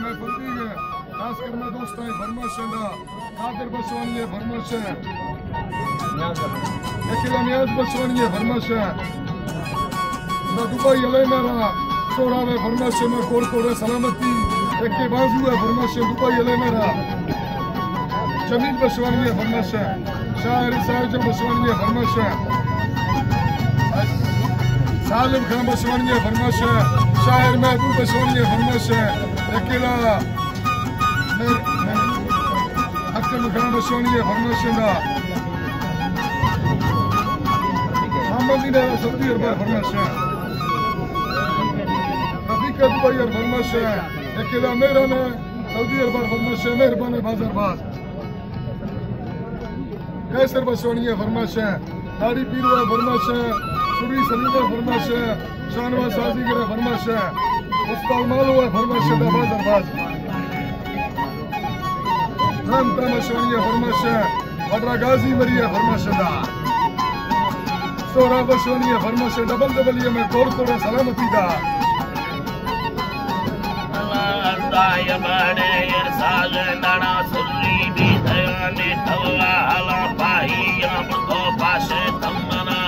मैं फंदी है खास कर मैं दोस्त है फरमाश है कादिर बसवानी है फरमाश है अकेला नियाज बसवानी है फरमाश है ना दुबई अले मेरा सोरा में फरमाश में कोड़ सलामती एक के बाजू है फरमाश दुबई अले मेरा जमीन बसवानी है फरमाश है शायर साहिब बसवानी है फरमाश है सालिम खान बसवानी है फरमाश है शायर महबूब बसवानी है फरमाश है अकेला अक्कल खान बसवानी है फरमाश है मोहम्मद ने सऊदी अरब फरमाश है रफीक दुबई और फरमाश है अकेला मेरा ने सऊदी अरब फरमाश है मेहरबान बाजारबाज कैसर बसवानी है फरमाश है दाढ़ी पीरू है फरमाश है सुरी सलीम है फरमाश है शानवाज साजीगर है फरमाश है उस्ताद मालू है फरमाश है बाजारबाज रामता बसवानी है फरमाश है वड्रा गाजी मरी है फरमाश है सोरा बसवानी है फरमाश है डबल ये मैं कोड़ सलामती दा दाय बड़े साज नड़ा सुरी भी दयाने तवला हला पाही हम तो पासे तमना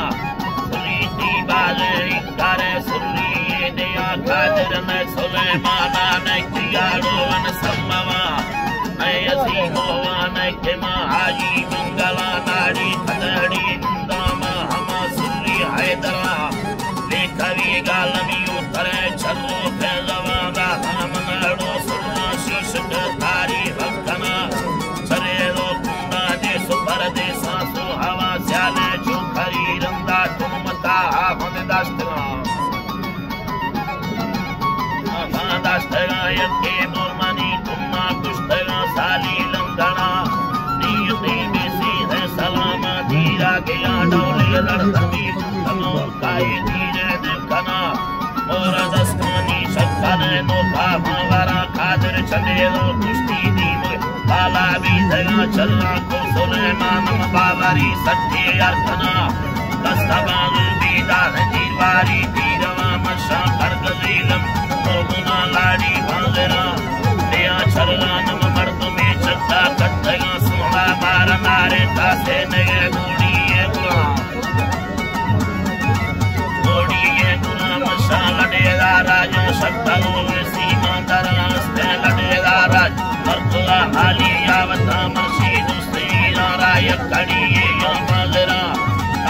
सुरी दी बाले करे सुरी दिया कादर में सुलेमाना ने कियारो वन सम्मा मैं असी मोवान के महाजी मंगला नाड़ी खदड़ी इंदाम हम सुरी हैदरा लेखवी गालमी उतरे चलो फैलवा दा हम नड़ो सुना शीश तारी भक्तना चरे रो कुंदा दे सुपर दे सांसो हवा स्याले जो खरी रंदा तुम मता हम दास्तना दास्तना यके मोरमनी तुमना कुश्तगा साली लंगना नियति में सीधे सलामा धीरा के आडोले लड़ती तनो काए धीरे देखना और दस्तानी शक्कने नो भावरा कादर चले लो कुश्ती दी बाला भी जगा चलना को सुलेमान बाबरी सच्चे अर्थना दस्तबाग बीदा दीवारी दीरवा मशा कर गलीलम तो गुना लाड़ी भागरा दिया चलना नम मर्द में चक्का कट्टगा सोना मार मारे तासे नगे गोड़िए गुना मशा लड़ेगा राजा शक्तलो में सीमा दरास्ते लड़ेगा राज मर्दला हाली यावता मसीद उस्तीना रायक कड़िए या मगरा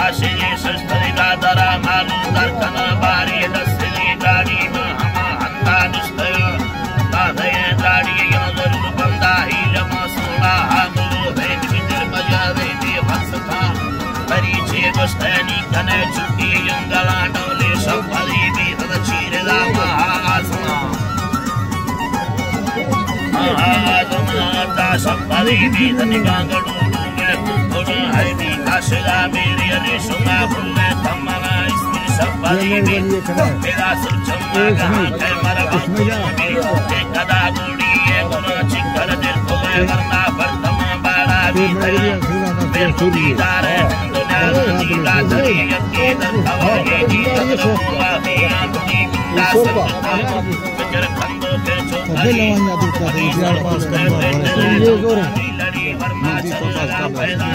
आशिरे शस्त्रिका दरा मालू दरकना बारी दस्ली गाड़ी में हमा हंदा दुस्तया तादये गाड़ी या जरूर बंदा ही जमा सोना हामुलो भेद बिदर बजा दे फंसता परिचे दुस्तनी कने चुकी यंगला डोले सफरी भी तद चीरे दा महासना महाजमाता सफरी भी तनिगांगड़ू हरी आशा मेरी अली सुना फुल्ले तमना इसमें सफरी भी मेरा सुचम्मा कहाँ है मरवा मेरी कदा गुड़ी है गुना चिकर दिल को वरना बर्तमा बाड़ा भी दया मेरे को दीदार है दुनिया दीदा धरी यकी दर खवाए जी तकरुआ भी आंधी बिंदा सकता बजर खंडों के चौथाई लड़ी वर्मा चलगा पैदा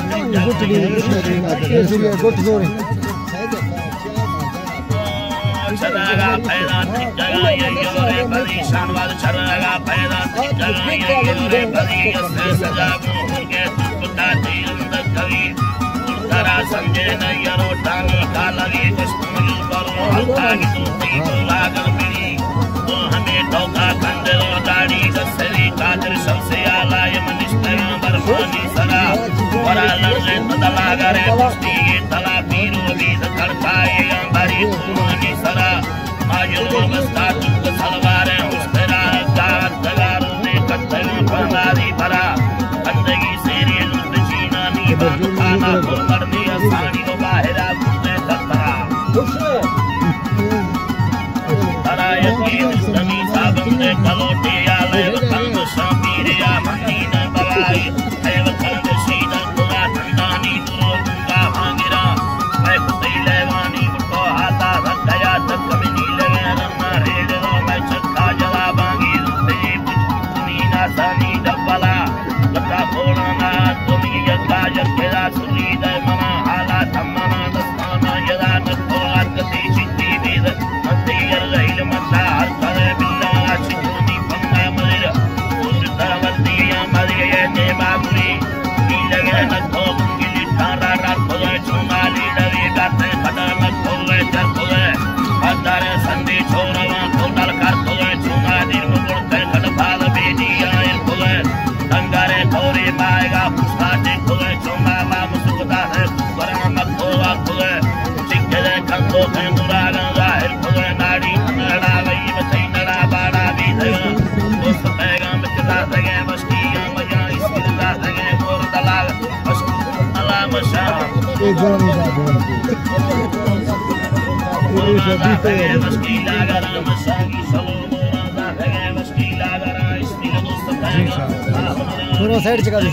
चलगा पैदा जगह ये योरे परेशान वाल चलगा पैदा जगह ये योरे परी से सजा के तुपता तीरंद कवि उतरा संजय न यरो टांग कालगी जिस्तुल करो हल्का की सूती लागर मिली तो हमें ठोका खंडलो दाढ़ी दसरी कादर सबसे आला यमनिष्ठया बरमानी सरा वरा लड़े तदला करे कुश्ती तला पीरो भी धड़काए अंबारी तुमनी सरा आजो बस्ता तुक सलवारे उस्तरा गात दगारो ने कत्तला फरदारी भरा बंदगी सेरी लुट जीना नी बात खाना को मरने आसानी को बाहरा घूमने खतरा तरा यकीन समी साबन ने कलोटे आले वतन शामीरे आ मदीना बवाई है वतन सीधा खुदा ठंडानी दुरो गुंगा भांगिरा मैं खुदी लेवानी मुको हाथा रखया तक कभी नीले रन्ना रेड़ रो मैं चक्का जला बांगी रुते थोड़ा साइड चका दे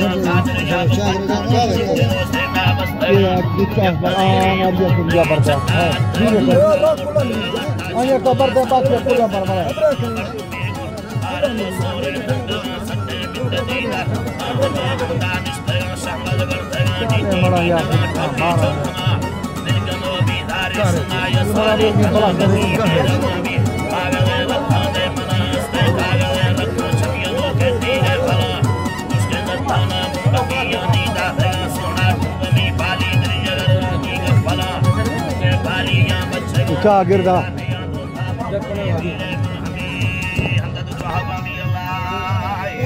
क्या गिरदा